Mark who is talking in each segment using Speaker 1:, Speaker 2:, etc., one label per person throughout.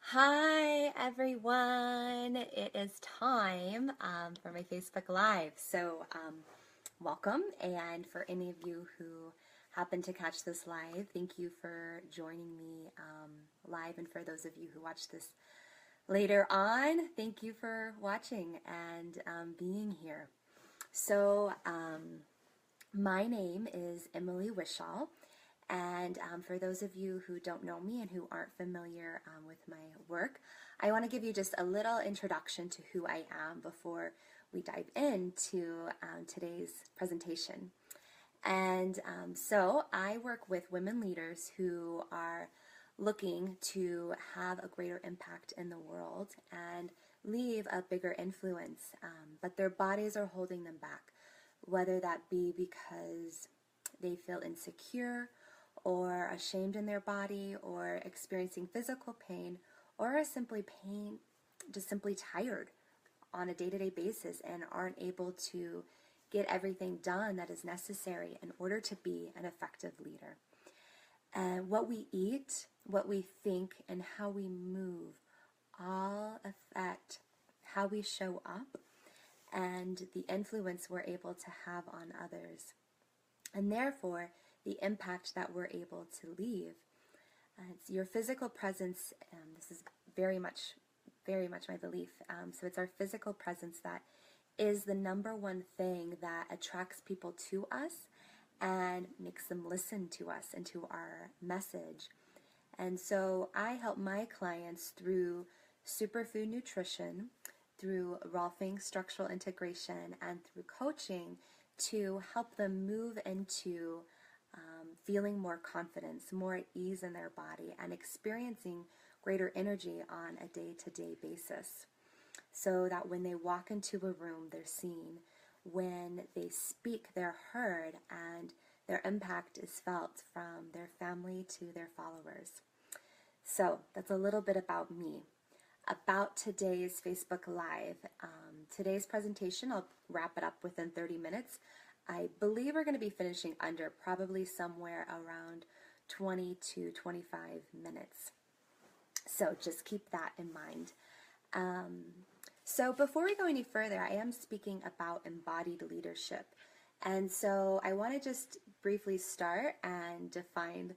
Speaker 1: Hi everyone, it is time for my Facebook Live. Welcome, and for any of you who happen to catch this live, thank you for joining me live, and for those of you who watch this later on, thank you for watching and being here. My name is Emily Wishall. And for those of you who don't know me and who aren't familiar with my work, I want to give you just a little introduction to who I am before we dive into today's presentation. And so I work with women leaders who are looking to have a greater impact in the world and leave a bigger influence, but their bodies are holding them back, whether that be because they feel insecure or ashamed in their body, or experiencing physical pain, or just simply tired on a day-to-day basis and aren't able to get everything done that is necessary in order to be an effective leader. And what we eat, what we think, and how we move all affect how we show up and the influence we're able to have on others. And therefore, the impact that we're able to leave. It's your physical presence, this is very much my belief. So it's our physical presence that is the number one thing that attracts people to us and makes them listen to us and to our message. And so I help my clients through superfood nutrition, through Rolfing structural integration, and through coaching to help them move into feeling more confidence, more at ease in their body, and experiencing greater energy on a day-to-day basis, so that when they walk into a room, they're seen. When they speak, they're heard, and their impact is felt from their family to their followers. So that's a little bit about me. About today's Facebook Live. Today's presentation, I'll wrap it up within 30 minutes. I believe we're going to be finishing under probably somewhere around 20 to 25 minutes. So just keep that in mind. So before we go any further, I am speaking about embodied leadership. And so I want to just briefly start and define,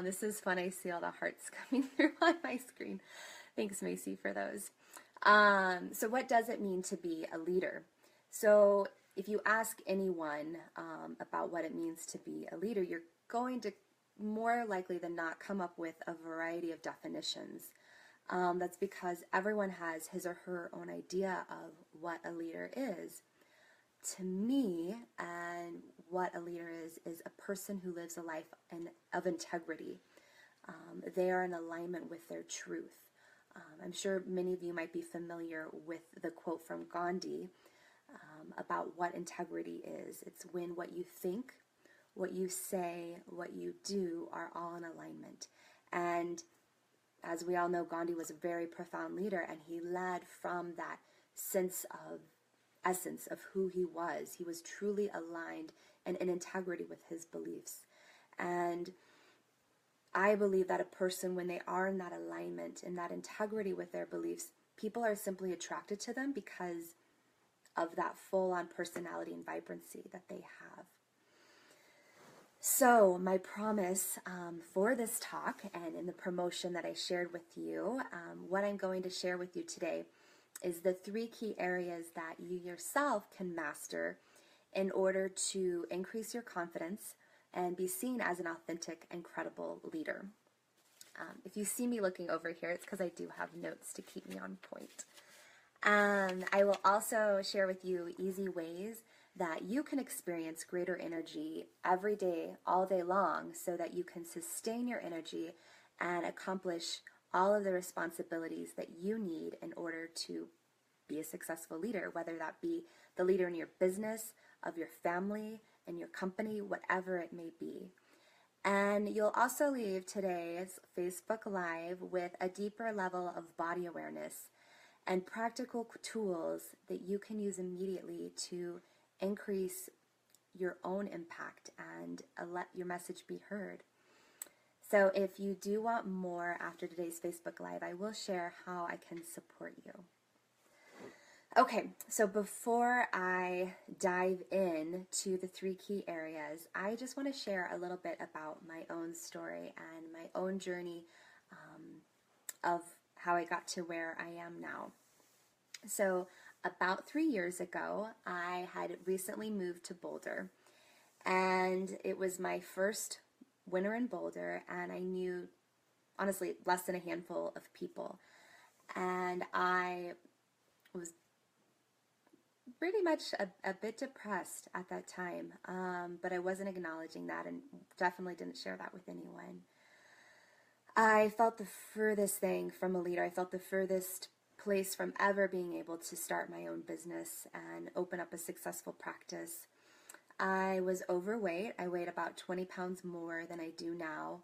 Speaker 1: this is fun, I see all the hearts coming through on my screen. Thanks, Macy, for those. So what does it mean to be a leader? So if you ask anyone about what it means to be a leader, you're going to more likely than not come up with a variety of definitions. That's because everyone has his or her own idea of what a leader is. To me, and what a leader is a person who lives a life of integrity. They are in alignment with their truth. I'm sure many of you might be familiar with the quote from Gandhi about what integrity is. It's when what you think, what you say, what you do are all in alignment. And as we all know, Gandhi was a very profound leader, and he led from that sense of essence of who he was. He was truly aligned and in integrity with his beliefs. And I believe that a person, when they are in that alignment, in that integrity with their beliefs, people are simply attracted to them because of that full-on personality and vibrancy that they have. So my promise for this talk and in the promotion that I shared with you, what I'm going to share with you today is the 3 key areas that you yourself can master in order to increase your confidence and be seen as an authentic and credible leader. If you see me looking over here, it's because I do have notes to keep me on point. I will also share with you easy ways that you can experience greater energy every day, all day long, so that you can sustain your energy and accomplish all of the responsibilities that you need in order to be a successful leader, whether that be the leader in your business, of your family, in your company, whatever it may be. And you'll also leave today's Facebook Live with a deeper level of body awareness and practical tools that you can use immediately to increase your own impact and let your message be heard. So if you do want more after today's Facebook Live, I will share how I can support you. Okay, so before I dive in to the 3 key areas, I just want to share a little bit about my own story and my own journey of how I got to where I am now. So about 3 years ago, I had recently moved to Boulder, and it was my first winter in Boulder, and I knew, honestly, less than a handful of people. And I was pretty much a bit depressed at that time, but I wasn't acknowledging that and definitely didn't share that with anyone. I felt the furthest thing from a leader. I felt the furthest place from ever being able to start my own business and open up a successful practice. I was overweight. I weighed about 20 pounds more than I do now.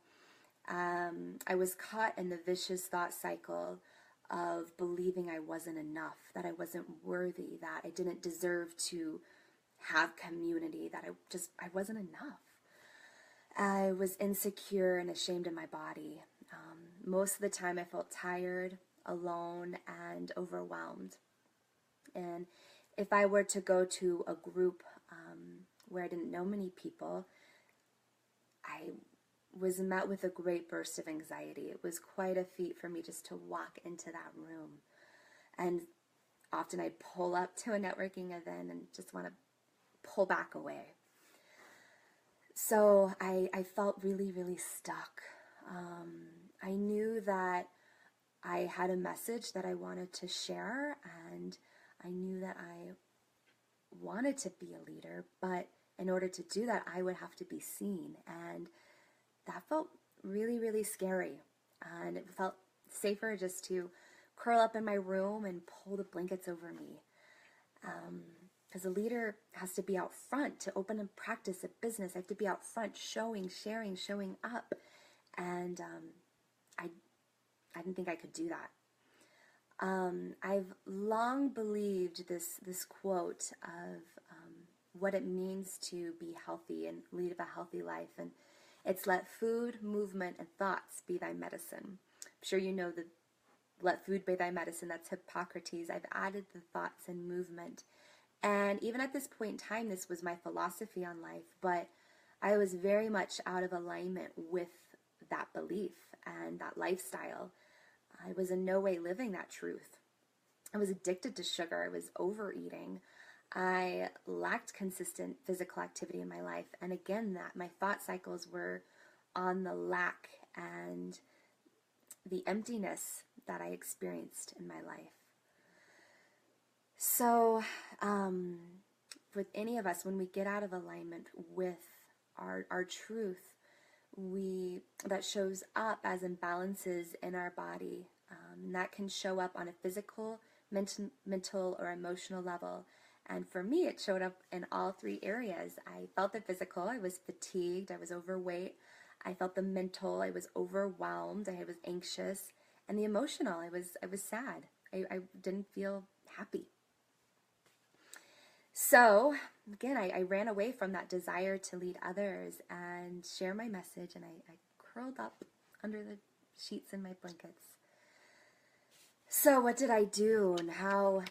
Speaker 1: I was caught in the vicious thought cycle of believing I wasn't enough, that I wasn't worthy, that I didn't deserve to have community, that I wasn't enough. I was insecure and ashamed of my body. Most of the time I felt tired, alone, and overwhelmed. And if I were to go to a group where I didn't know many people, I was met with a great burst of anxiety. It was quite a feat for me just to walk into that room. And often I'd pull up to a networking event and just want to pull back away. So I felt really, really stuck. I knew that I had a message that I wanted to share, and I knew that I wanted to be a leader, but in order to do that, I would have to be seen, and that felt really, really scary, and it felt safer just to curl up in my room and pull the blankets over me, because a leader has to be out front to open and practice a business. I have to be out front, showing, sharing, showing up, and I didn't think I could do that. I've long believed this quote of what it means to be healthy and lead a healthy life, and it's let food, movement, and thoughts be thy medicine. I'm sure you know the let food be thy medicine. That's Hippocrates. I've added the thoughts and movement, and even at this point in time, this was my philosophy on life, but I was very much out of alignment with that belief and that lifestyle. I was in no way living that truth. I was addicted to sugar. I was overeating. I lacked consistent physical activity in my life. And again, that my thought cycles were on the lack and the emptiness that I experienced in my life. So, with any of us, when we get out of alignment with our truth, that shows up as imbalances in our body. That can show up on a physical, mental, or emotional level. And for me, it showed up in all 3 areas. I felt the physical. I was fatigued. I was overweight. I felt the mental. I was overwhelmed. I was anxious. And the emotional. I was sad. I didn't feel happy. So, again, I ran away from that desire to lead others and share my message, and I curled up under the sheets in my blankets. So what did I do, and how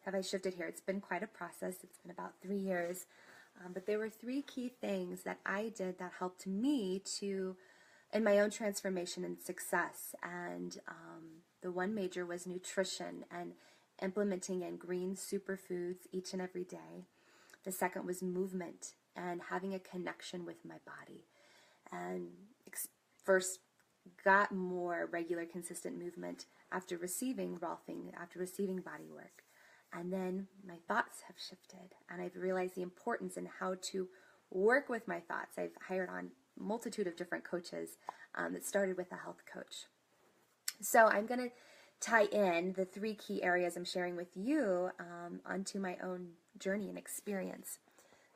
Speaker 1: have I shifted here? It's been quite a process. It's been about 3 years, but there were 3 key things that I did that helped me in my own transformation and success, and the one major was nutrition and implementing in green superfoods each and every day. The second was movement and having a connection with my body. And first got more regular, consistent movement after receiving Rolfing, after receiving body work. And then my thoughts have shifted, and I've realized the importance in how to work with my thoughts. I've hired on a multitude of different coaches that started with a health coach. So I'm going to tie in the 3 key areas I'm sharing with you onto my own journey and experience.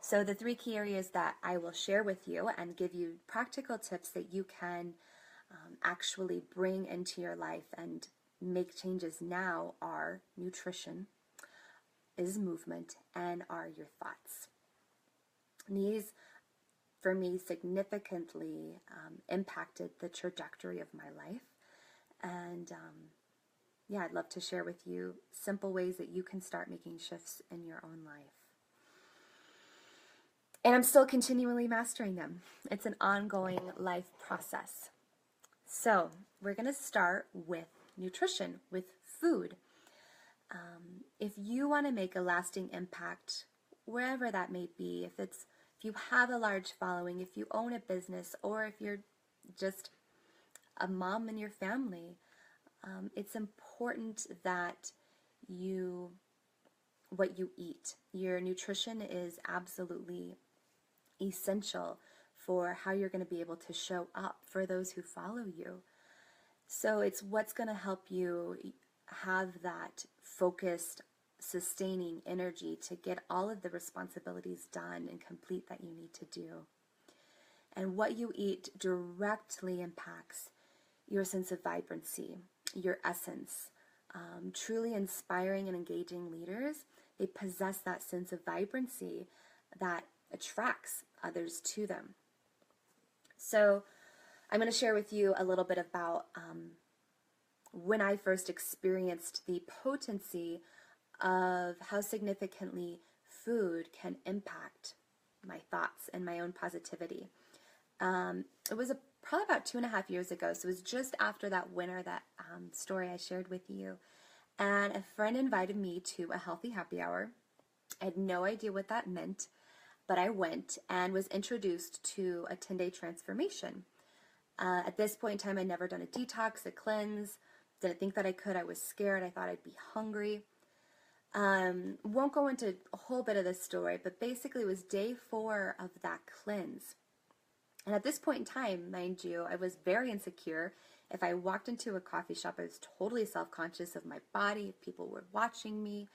Speaker 1: So the 3 key areas that I will share with you and give you practical tips that you can actually bring into your life and make changes now are nutrition, is movement, and are your thoughts. These for me, significantly impacted the trajectory of my life. And yeah, I'd love to share with you simple ways that you can start making shifts in your own life. And I'm still continually mastering them. It's an ongoing life process. So we're going to start with nutrition, with food. If you want to make a lasting impact, wherever that may be, if you have a large following, if you own a business, or if you're just a mom in your family, it's important that what you eat. Your nutrition is absolutely essential for how you're going to be able to show up for those who follow you. So it's what's going to help you have that focused, sustaining energy to get all of the responsibilities done and complete that you need to do. And what you eat directly impacts your sense of vibrancy, your essence. Truly inspiring and engaging leaders, they possess that sense of vibrancy that attracts others to them. So I'm going to share with you a little bit about when I first experienced the potency of how significantly food can impact my thoughts and my own positivity. It was probably about 2.5 years ago, so it was just after that winter, that story I shared with you. And a friend invited me to a healthy happy hour. I had no idea what that meant, but I went and was introduced to a 10-day transformation. At this point in time, I'd never done a detox, a cleanse, didn't think that I could. I was scared. I thought I'd be hungry. Won't go into a whole bit of the story, but basically it was day 4 of that cleanse. And at this point in time, mind you, I was very insecure. If I walked into a coffee shop, I was totally self-conscious of my body, if people were watching me.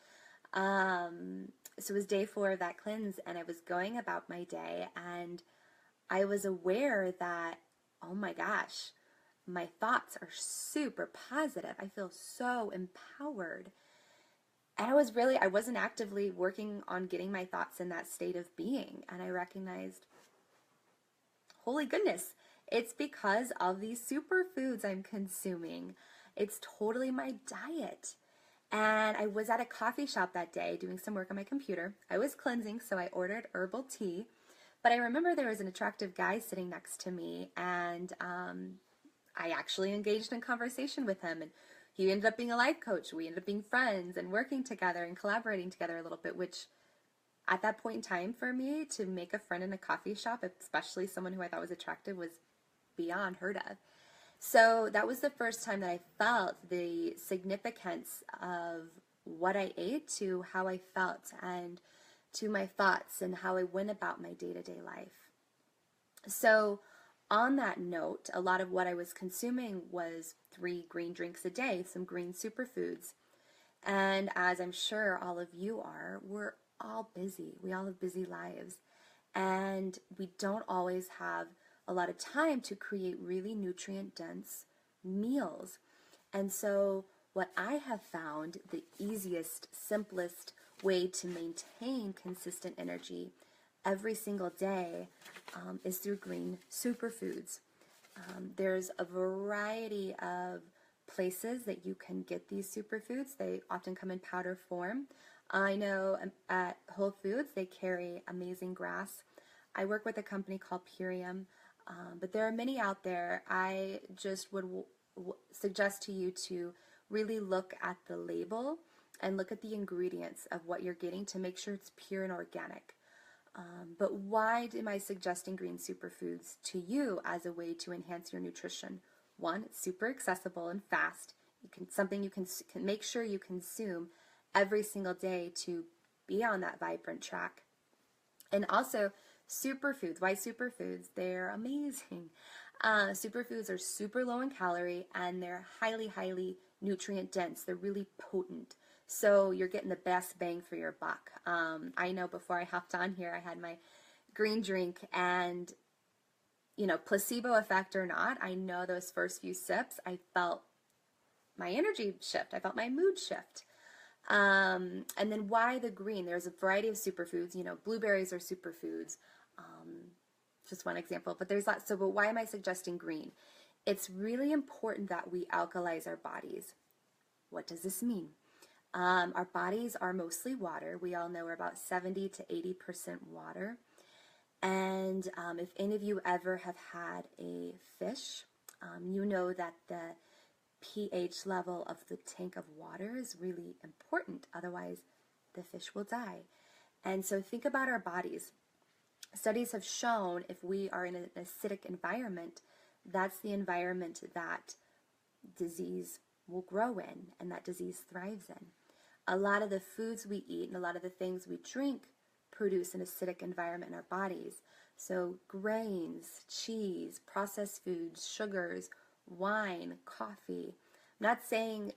Speaker 1: So it was day 4 of that cleanse, and I was going about my day, and I was aware that, oh my gosh, my thoughts are super positive. I feel so empowered. And I wasn't actively working on getting my thoughts in that state of being. And I recognized, holy goodness, it's because of these superfoods I'm consuming. It's totally my diet. And I was at a coffee shop that day doing some work on my computer. I was cleansing, so I ordered herbal tea. But I remember there was an attractive guy sitting next to me, and I actually engaged in conversation with him. And he ended up being a life coach. We ended up being friends and working together and collaborating together a little bit, which at that point in time for me, to make a friend in a coffee shop, especially someone who I thought was attractive, was beyond heard of. So that was the first time that I felt the significance of what I ate to how I felt and to my thoughts and how I went about my day-to-day life. So on that note, a lot of what I was consuming was 3 green drinks a day, some green superfoods. And as I'm sure all of you are, we're all busy. We all have busy lives. And we don't always have a lot of time to create really nutrient-dense meals. And so what I have found the easiest, simplest way to maintain consistent energy every single day is through green superfoods. There's a variety of places that you can get these superfoods. They often come in powder form. I know at Whole Foods they carry amazing grass. I work with a company called Purium, but there are many out there. I just would suggest to you to really look at the label and look at the ingredients of what you're getting to make sure it's pure and organic. But why am I suggesting green superfoods to you as a way to enhance your nutrition? One, it's super accessible and fast. Something you can make sure you consume every single day to be on that vibrant track. And also, superfoods. Why superfoods? They're amazing. Superfoods are super low in calorie, and they're highly, highly nutrient dense. They're really potent. So you're getting the best bang for your buck. I know before I hopped on here, I had my green drink, and placebo effect or not, I know those first few sips, I felt my energy shift. I felt my mood shift. And then why the green? There's a variety of superfoods. Blueberries are superfoods. just one example, but there's lots. So, but why am I suggesting green? It's really important that we alkalize our bodies. What does this mean? Our bodies are mostly water. We all know we're about 70 to 80% water. And if any of you ever have had a fish, you know that the pH level of the tank of water is really important. Otherwise, the fish will die. And so think about our bodies. Studies have shown if we are in an acidic environment, that's the environment that disease will grow in and that disease thrives in. A lot of the foods we eat and a lot of the things we drink produce an acidic environment in our bodies. So grains, cheese, processed foods, sugars, wine, coffee. I'm not saying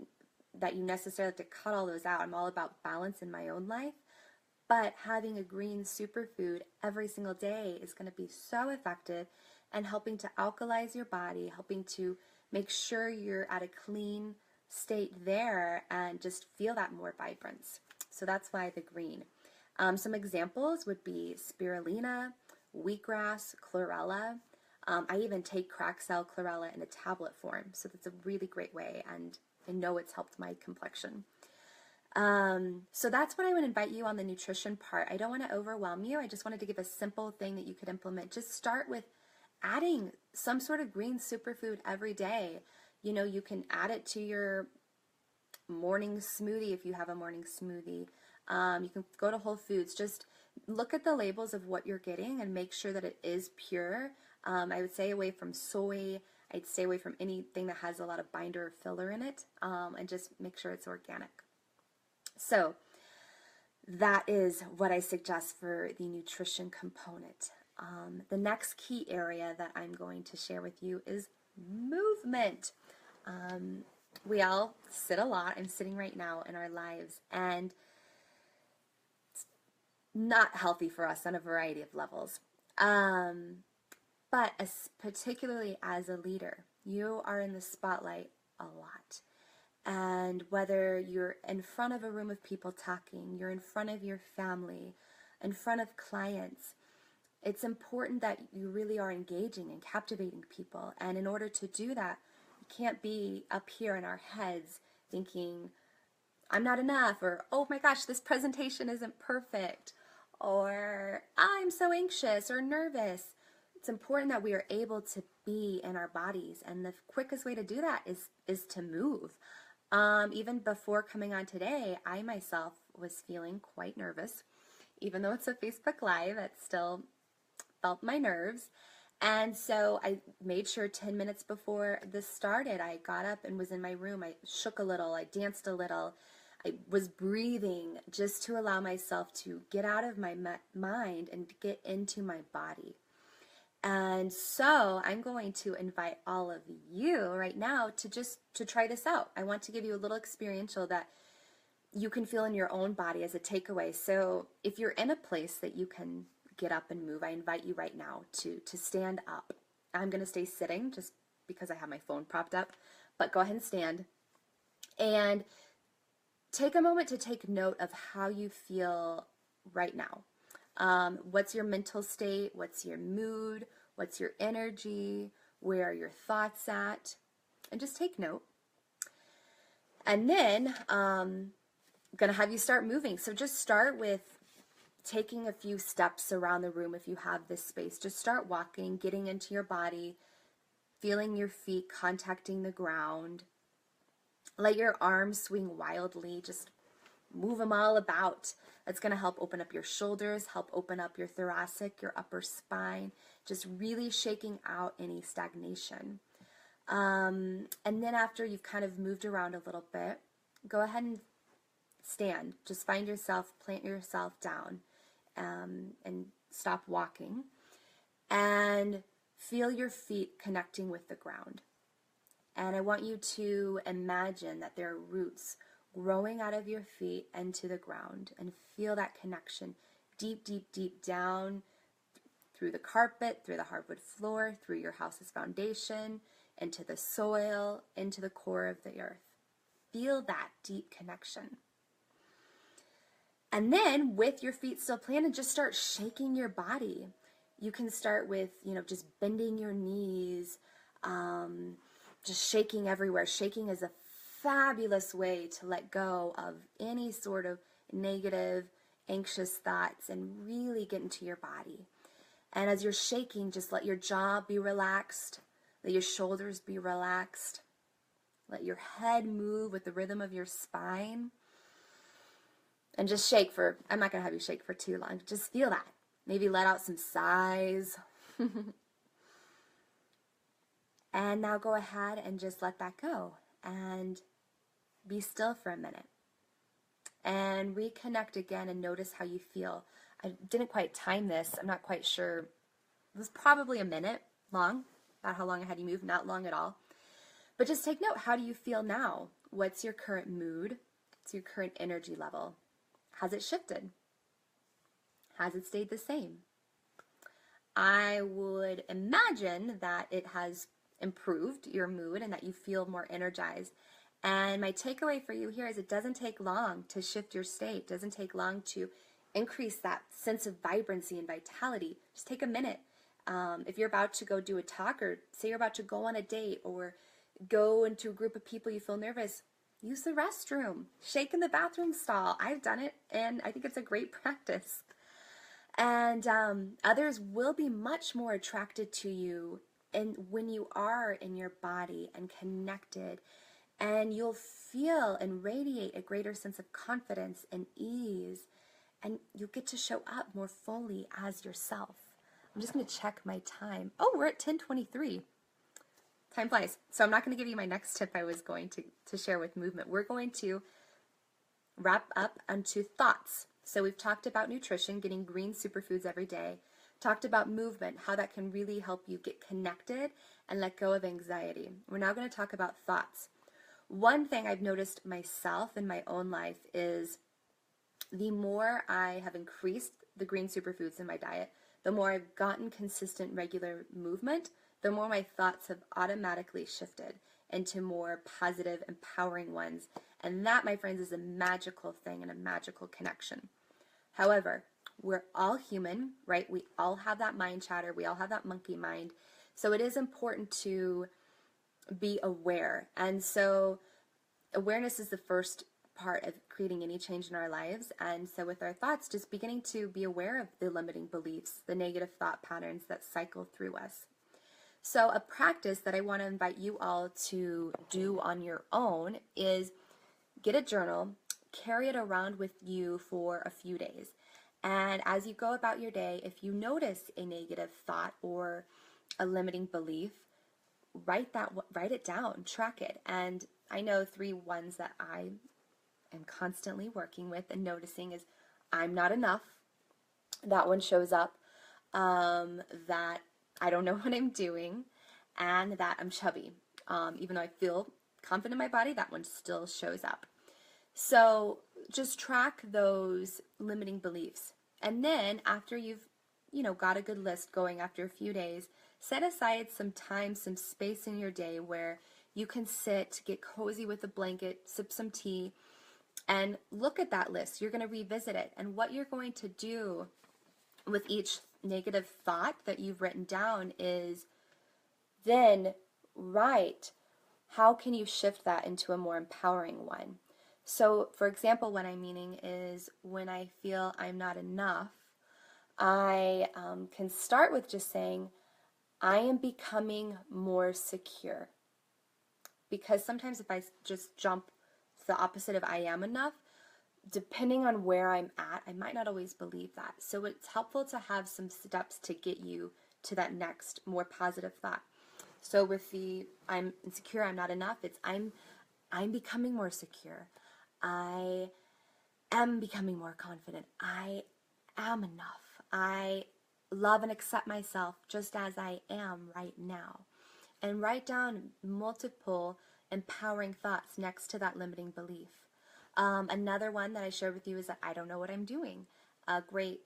Speaker 1: that you necessarily have to cut all those out. I'm all about balance in my own life. But having a green superfood every single day is going to be so effective and helping to alkalize your body, helping to make sure you're at a clean state there and just feel that more vibrance. So that's why the green. Some examples would be spirulina, wheatgrass, chlorella. I even take cracked cell chlorella in a tablet form, so that's a really great way, and I know it's helped my complexion. So that's what I would invite you on the nutrition part. I don't want to overwhelm you. I just wanted to give a simple thing that you could implement. Just start with adding some sort of green superfood every day. You know, you can add it to your morning smoothie if you have a morning smoothie. You can go to Whole Foods. Just look at the labels of what you're getting and make sure that it is pure. I would stay away from soy. I'd stay away from anything that has a lot of binder or filler in it, and just make sure it's organic. So that is what I suggest for the nutrition component. The next key area that I'm going to share with you is movement. We all sit a lot. I'm sitting right now in our lives, and it's not healthy for us on a variety of levels. But particularly as a leader, you are in the spotlight a lot. And whether you're in front of a room of people talking, you're in front of your family, in front of clients, it's important that you really are engaging and captivating people. And in order to do that, you can't be up here in our heads thinking, I'm not enough, or, oh my gosh, this presentation isn't perfect, or I'm so anxious or nervous. It's important that we are able to be in our bodies. And the quickest way to do that is to move. Even before coming on today, I myself was feeling quite nervous. Even though it's a Facebook Live, it still felt my nerves. And so I made sure 10 minutes before this started, I got up and was in my room. I shook a little, I danced a little, I was breathing just to allow myself to get out of my mind and get into my body. And so I'm going to invite all of you right now to try this out. I want to give you a little experiential that you can feel in your own body as a takeaway. So if you're in a place that you can get up and move, I invite you right now to stand up. I'm going to stay sitting just because I have my phone propped up, but go ahead and stand. And take a moment to take note of how you feel right now. What's your mental state? What's your mood? What's your energy? Where are your thoughts at? And just take note. And then I'm going to have you start moving. So just start with taking a few steps around the room if you have this space. Just start walking, getting into your body, feeling your feet contacting the ground. Let your arms swing wildly. Just move them all about. That's going to help open up your shoulders, help open up your thoracic, your upper spine, just really shaking out any stagnation. And then after you've kind of moved around a little bit, go ahead and stand. Just find yourself, plant yourself down, and stop walking. And feel your feet connecting with the ground. And I want you to imagine that there are roots growing out of your feet into the ground, and feel that connection deep, deep, deep down through the carpet, through the hardwood floor, through your house's foundation, into the soil, into the core of the earth. Feel that deep connection. And then with your feet still planted, just start shaking your body. You can start with, just bending your knees, just shaking everywhere. Shaking is a fabulous way to let go of any sort of negative, anxious thoughts and really get into your body. And as you're shaking, just let your jaw be relaxed, let your shoulders be relaxed, let your head move with the rhythm of your spine. And just shake for, I'm not going to have you shake for too long, just feel that. Maybe let out some sighs. And now go ahead and just let that go and be still for a minute. And reconnect again and notice how you feel. I didn't quite time this. I'm not quite sure. It was probably a minute long, about how long I had you move, not long at all. But just take note, how do you feel now? What's your current mood? What's your current energy level? Has it shifted? Has it stayed the same? I would imagine that it has improved your mood and that you feel more energized. And my takeaway for you here is it doesn't take long to shift your state. It doesn't take long to increase that sense of vibrancy and vitality. Just take a minute. If you're about to go do a talk, or say you're about to go on a date, or go into a group of people you feel nervous, use the restroom. Shake in the bathroom stall. I've done it, and I think it's a great practice. And others will be much more attracted to you and when you are in your body and connected, and you'll feel and radiate a greater sense of confidence and ease, and you'll get to show up more fully as yourself. I'm just going to check my time. Oh, we're at 10:23. Time flies. So I'm not going to give you my next tip I was going to share with movement. We're going to wrap up onto thoughts. So we've talked about nutrition, getting green superfoods every day. Talked about movement, how that can really help you get connected and let go of anxiety. We're now going to talk about thoughts. One thing I've noticed myself in my own life is the more I have increased the green superfoods in my diet, the more I've gotten consistent, regular movement, the more my thoughts have automatically shifted into more positive, empowering ones. And that, my friends, is a magical thing and a magical connection. However, we're all human, right? We all have that mind chatter. We all have that monkey mind. So it is important to be aware. And so awareness is the first part of creating any change in our lives. And so with our thoughts, just beginning to be aware of the limiting beliefs, the negative thought patterns that cycle through us. So a practice that I want to invite you all to do on your own is get a journal, carry it around with you for a few days. And as you go about your day, if you notice a negative thought or a limiting belief, write it down, track it. And I know 3 ones that I am constantly working with and noticing is I'm not enough. That one shows up. That I don't know what I'm doing, and that I'm chubby. Even though I feel confident in my body, that one still shows up. So just track those limiting beliefs. And then after you've, got a good list going after a few days, set aside some time, some space in your day where you can sit, get cozy with a blanket, sip some tea, and look at that list. You're going to revisit it. And what you're going to do with each negative thought that you've written down is then write, how can you shift that into a more empowering one? So, for example, what I'm meaning is when I feel I'm not enough, I can start with just saying, I am becoming more secure. Because sometimes if I just jump to the opposite of I am enough, depending on where I'm at, I might not always believe that. So it's helpful to have some steps to get you to that next, more positive thought. So with the I'm insecure, I'm not enough, it's I'm becoming more secure. I am becoming more confident. I am enough. I love and accept myself just as I am right now. And write down multiple empowering thoughts next to that limiting belief. Another one that I shared with you is that I don't know what I'm doing. A great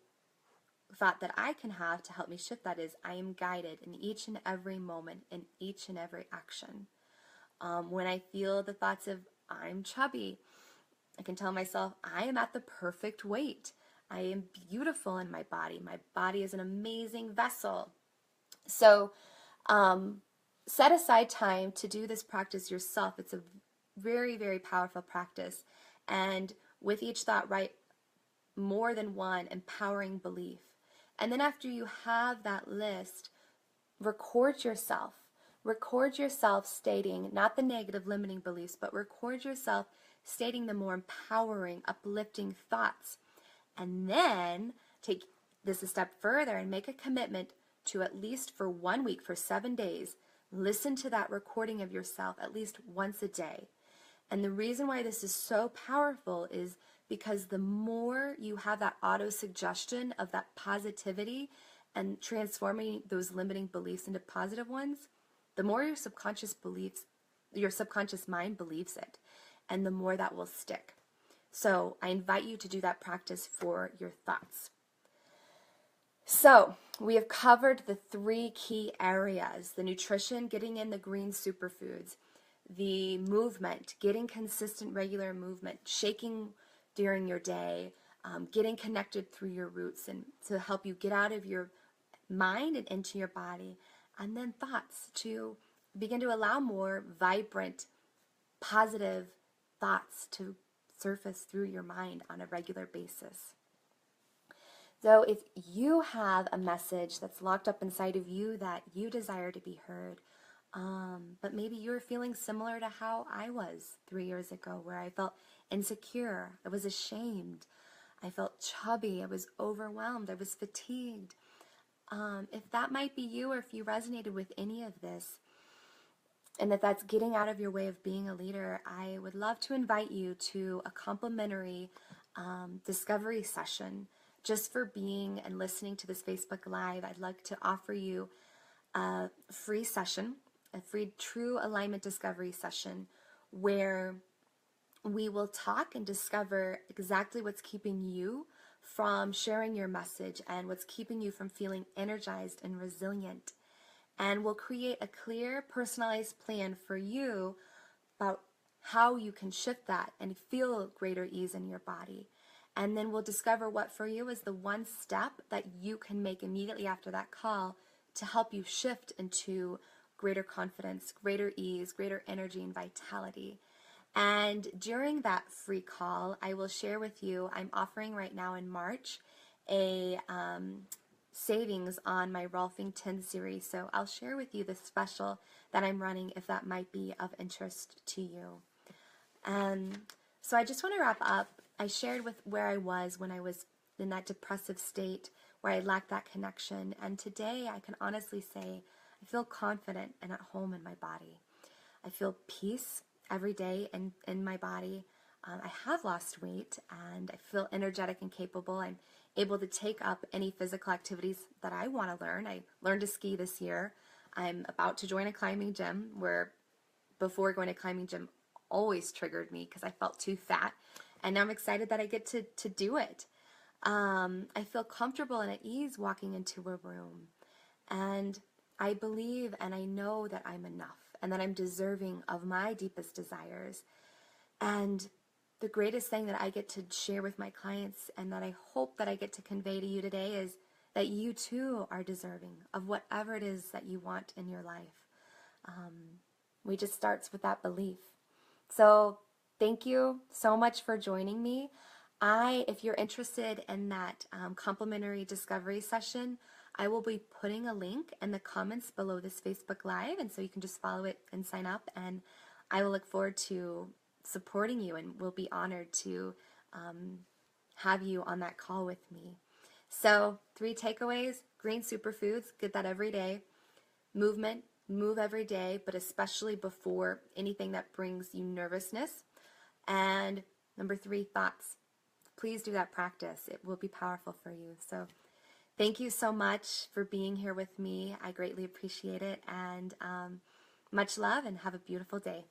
Speaker 1: thought that I can have to help me shift that is I am guided in each and every moment, in each and every action. When I feel the thoughts of I'm chubby, I can tell myself I am at the perfect weight. I am beautiful in my body. My body is an amazing vessel. So set aside time to do this practice yourself. It's a very, very powerful practice. And with each thought, write more than one empowering belief. And then after you have that list, record yourself. Record yourself stating, not the negative limiting beliefs, but record yourself stating the more empowering, uplifting thoughts. And then take this a step further and make a commitment to, at least for 1 week, for 7 days, listen to that recording of yourself at least once a day. And the reason why this is so powerful is because the more you have that auto-suggestion of that positivity and transforming those limiting beliefs into positive ones, the more your subconscious mind believes it, and the more that will stick. So I invite you to do that practice for your thoughts. So we have covered the 3 key areas: the nutrition, getting in the green superfoods; the movement, getting consistent, regular movement, shaking during your day, getting connected through your roots and to help you get out of your mind and into your body; and then thoughts, to begin to allow more vibrant, positive thoughts to surface through your mind on a regular basis. So if you have a message that's locked up inside of you that you desire to be heard, but maybe you're feeling similar to how I was 3 years ago, where I felt insecure, I was ashamed, I felt chubby, I was overwhelmed, I was fatigued. If that might be you, or if you resonated with any of this, and if that's getting out of your way of being a leader, I would love to invite you to a complimentary discovery session just for being and listening to this Facebook Live. I'd like to offer you a free session, a free true alignment discovery session, where we will talk and discover exactly what's keeping you from sharing your message and what's keeping you from feeling energized and resilient. And we'll create a clear, personalized plan for you about how you can shift that and feel greater ease in your body. And then we'll discover what for you is the one step that you can make immediately after that call to help you shift into greater confidence, greater ease, greater energy and vitality. And during that free call, I will share with you, I'm offering right now in March a savings on my Rolfing 10 series. So I'll share with you the special that I'm running if that might be of interest to you. So I just want to wrap up. I shared with where I was when I was in that depressive state where I lacked that connection. And today I can honestly say I feel confident and at home in my body. I feel peace every day in my body. I have lost weight and I feel energetic and capable. I'm able to take up any physical activities that I want to learn. I learned to ski this year. I'm about to join a climbing gym, where before going to climbing gym always triggered me because I felt too fat. And now I'm excited that I get to do it. I feel comfortable and at ease walking into a room. And I believe and I know that I'm enough and that I'm deserving of my deepest desires. And the greatest thing that I get to share with my clients and that I hope that I get to convey to you today is that you too are deserving of whatever it is that you want in your life. We just starts with that belief. So thank you so much for joining me. If you're interested in that complimentary discovery session, I will be putting a link in the comments below this Facebook Live, and so you can just follow it and sign up, and I will look forward to supporting you and will be honored to have you on that call with me. So 3 takeaways: green superfoods, get that every day; movement, move every day, but especially before anything that brings you nervousness; and number 3, thoughts. Please do that practice. It will be powerful for you. So thank you so much for being here with me. I greatly appreciate it, and much love, and have a beautiful day.